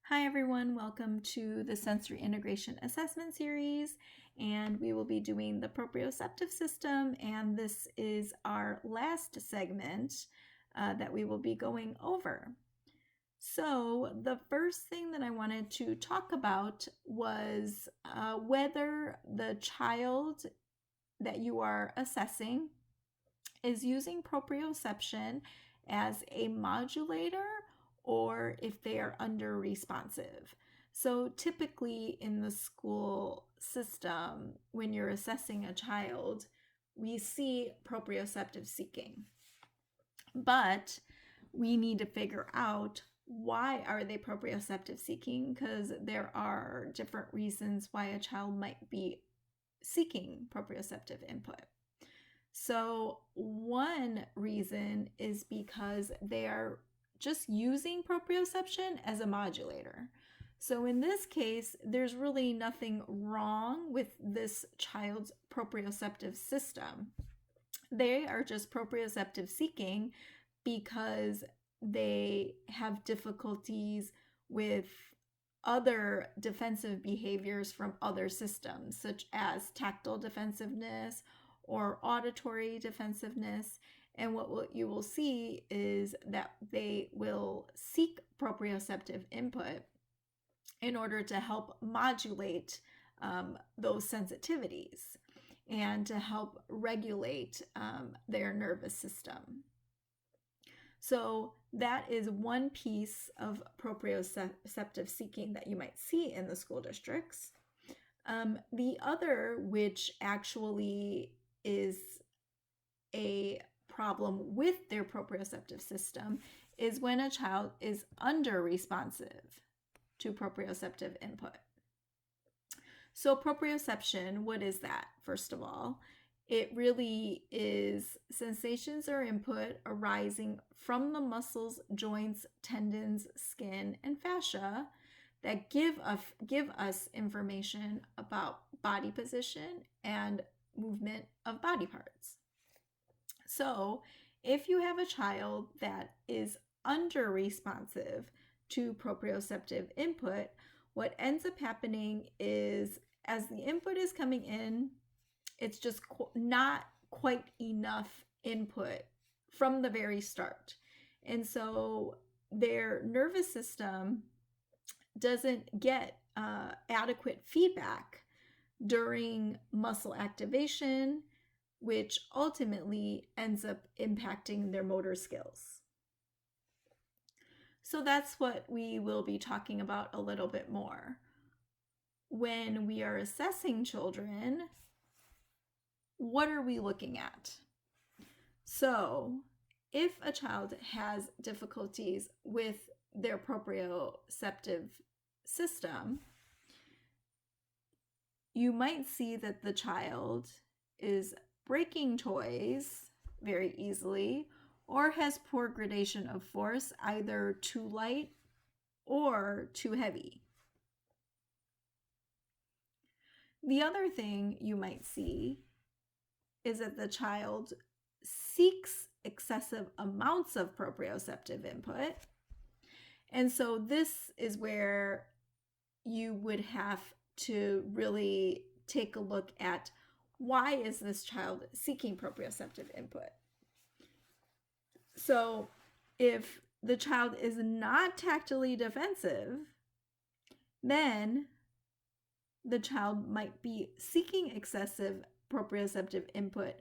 Hi everyone, welcome to the Sensory Integration Assessment Series, and we will be doing the proprioceptive system, and this is our last segment that we will be going over. So the first thing that I wanted to talk about was whether the child that you are assessing is using proprioception as a modulator or if they are under responsive. So typically in the school system, when you're assessing a child, we see proprioceptive seeking. But we need to figure out why are they proprioceptive seeking, because there are different reasons why a child might be seeking proprioceptive input. So one reason is because they are just using proprioception as a modulator. So in this case, there's really nothing wrong with this child's proprioceptive system. They are just proprioceptive seeking because they have difficulties with other defensive behaviors from other systems, such as tactile defensiveness or auditory defensiveness. And what you will see is that they will seek proprioceptive input in order to help modulate those sensitivities and to help regulate their nervous system. So that is one piece of proprioceptive seeking that you might see in the school districts. The other, which actually is a problem with their proprioceptive system, is when a child is under responsive to proprioceptive input. So proprioception, what is that? First of all, it really is sensations or input arising from the muscles, joints, tendons, skin, and fascia that give us information about body position and movement of body parts. So if you have a child that is under responsive to proprioceptive input, what ends up happening is as the input is coming in, it's just not quite enough input from the very start. And so their nervous system doesn't get adequate feedback during muscle activation, which ultimately ends up impacting their motor skills. So that's what we will be talking about a little bit more. When we are assessing children, what are we looking at? So if a child has difficulties with their proprioceptive system, you might see that the child is breaking toys very easily or has poor gradation of force, either too light or too heavy. The other thing you might see is that the child seeks excessive amounts of proprioceptive input. And so this is where you would have to really take a look at why is this child seeking proprioceptive input. So if the child is not tactily defensive, then the child might be seeking excessive proprioceptive input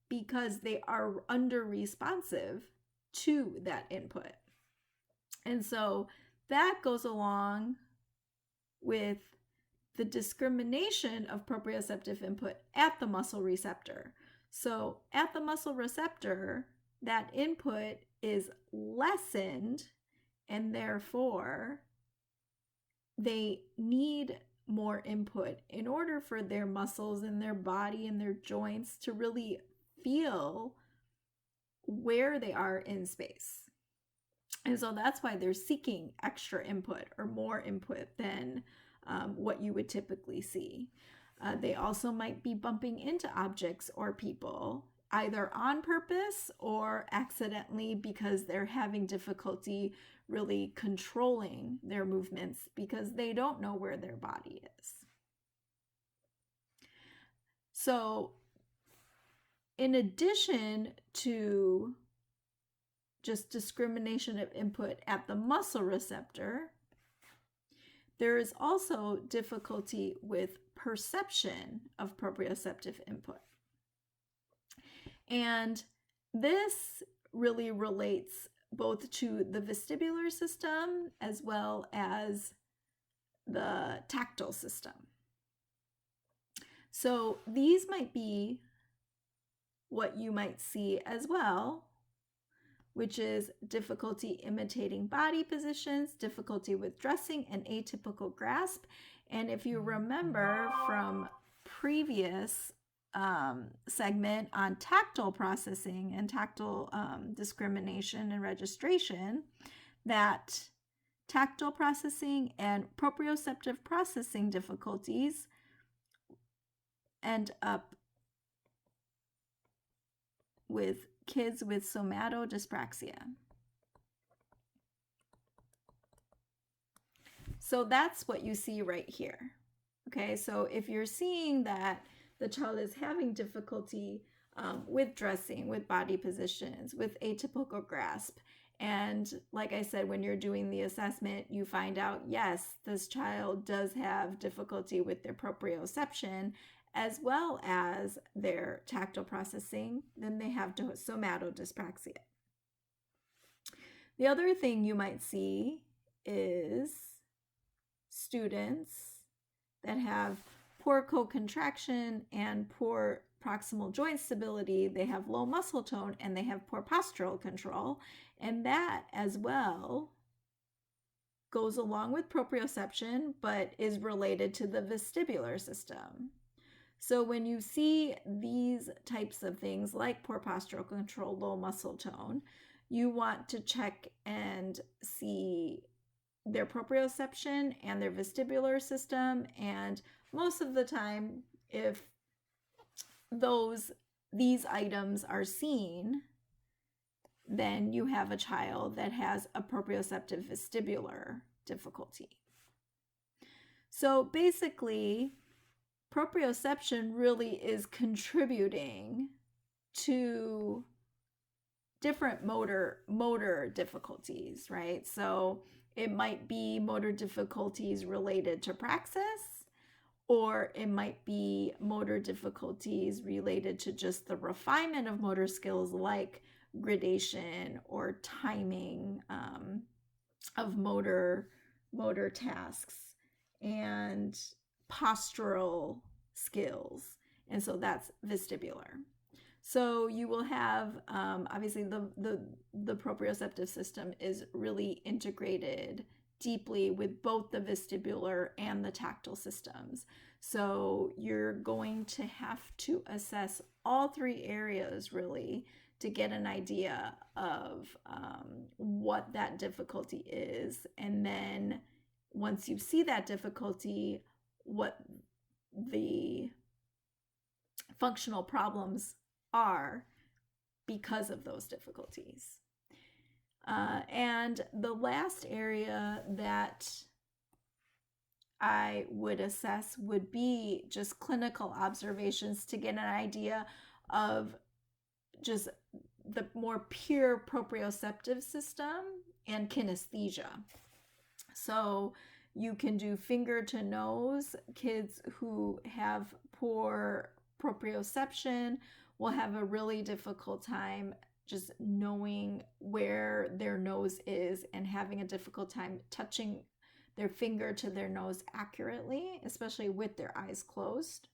because they are under responsive to that input. And so that goes along with the discrimination of proprioceptive input at the muscle receptor. So at the muscle receptor, that input is lessened, and therefore they need more input in order for their muscles and their body and their joints to really feel where they are in space. And so that's why they're seeking extra input or more input than what you would typically see. They also might be bumping into objects or people, either on purpose or accidentally because they're having difficulty really controlling their movements because they don't know where their body is. So in addition to just discrimination of input at the muscle receptor, there is also difficulty with perception of proprioceptive input. And this really relates both to the vestibular system as well as the tactile system. So these might be what you might see as well, which is difficulty imitating body positions, difficulty with dressing, and atypical grasp. And if you remember from previous segment on tactile processing and tactile discrimination and registration, that tactile processing and proprioceptive processing difficulties end up with kids with somatodyspraxia. So that's what you see right here. Okay, so if you're seeing that the child is having difficulty with dressing, with body positions, with atypical grasp, and like I said, when you're doing the assessment, you find out, yes, this child does have difficulty with their proprioception as well as their tactile processing, then they have somatodyspraxia. The other thing you might see is students that have poor co-contraction and poor proximal joint stability. They have low muscle tone and they have poor postural control. And that as well goes along with proprioception, but is related to the vestibular system. So when you see these types of things like poor postural control, low muscle tone, you want to check and see their proprioception and their vestibular system. And most of the time, if these items are seen, then you have a child that has a proprioceptive vestibular difficulty. So basically, proprioception really is contributing to different motor difficulties, right? So it might be motor difficulties related to praxis, or it might be motor difficulties related to just the refinement of motor skills like gradation or timing of motor tasks and postural skills. And so that's vestibular. So you will have, obviously the proprioceptive system is really integrated deeply with both the vestibular and the tactile systems. So you're going to have to assess all three areas really to get an idea of what that difficulty is. And then once you see that difficulty, what the functional problems are because of those difficulties. And the last area that I would assess would be just clinical observations to get an idea of just the more pure proprioceptive system and kinesthesia. So you can do finger to nose. Kids who have poor proprioception will have a really difficult time just knowing where their nose is and having a difficult time touching their finger to their nose accurately, especially with their eyes closed.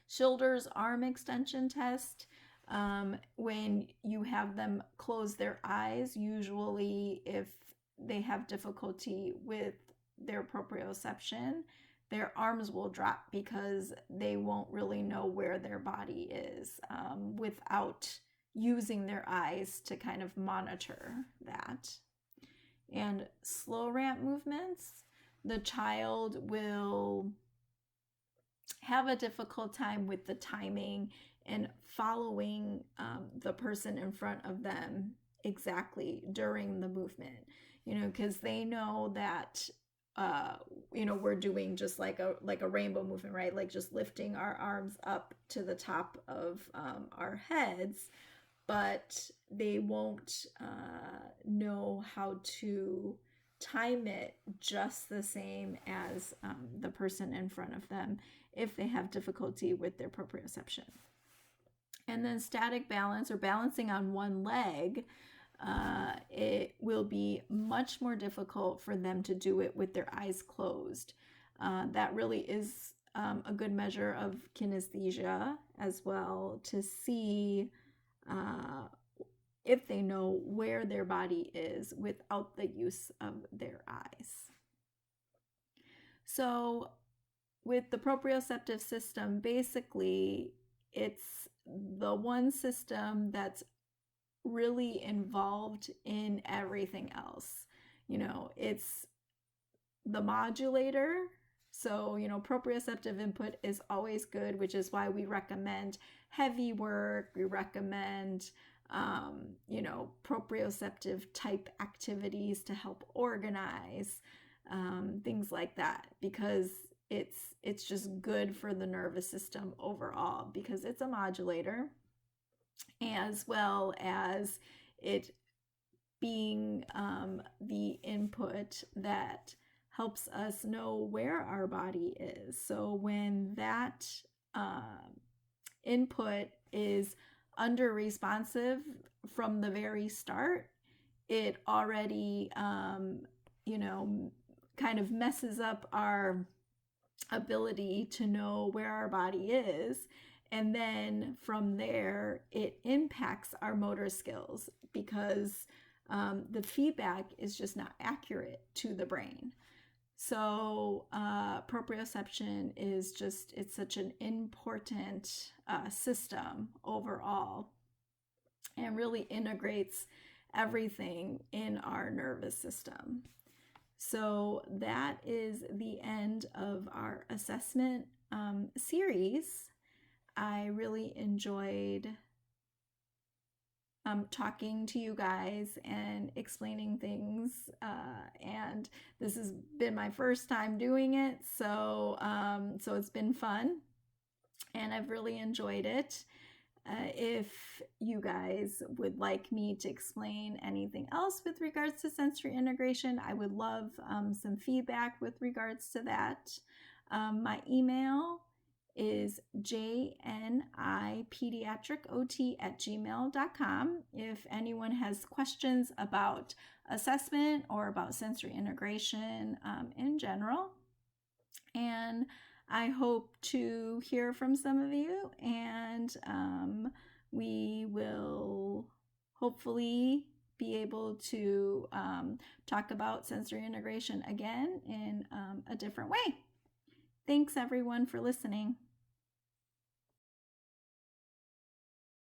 Schilder's arm extension test, when you have them close their eyes, usually if they have difficulty with their proprioception, their arms will drop because they won't really know where their body is without using their eyes to kind of monitor that. And slow ramp movements, the child will have a difficult time with the timing and following the person in front of them exactly during the movement, because they know that we're doing just like a rainbow movement, right? Like just lifting our arms up to the top of our heads, but they won't know how to time it just the same as the person in front of them if they have difficulty with their proprioception. And then static balance, or balancing on one leg, it will be much more difficult for them to do it with their eyes closed. That really is a good measure of kinesthesia as well, to see if they know where their body is without the use of their eyes. So with the proprioceptive system, basically it's the one system that's really involved in everything else. It's the modulator. So, proprioceptive input is always good, which is why we recommend heavy work. We recommend, proprioceptive type activities to help organize, things like that, because it's just good for the nervous system overall, because it's a modulator, as well as it being the input that helps us know where our body is. So when that input is under responsive from the very start, it already kind of messes up our ability to know where our body is. And then from there, it impacts our motor skills, because the feedback is just not accurate to the brain. So proprioception is it's such an important system overall, and really integrates everything in our nervous system. So that is the end of our assessment series. I really enjoyed talking to you guys and explaining things, and this has been my first time doing it, so it's been fun, and I've really enjoyed it. If you guys would like me to explain anything else with regards to sensory integration, I would love some feedback with regards to that. My email is jnipediatricot@gmail.com if anyone has questions about assessment or about sensory integration in general. And I hope to hear from some of you, and we will hopefully be able to talk about sensory integration again in a different way. Thanks everyone for listening.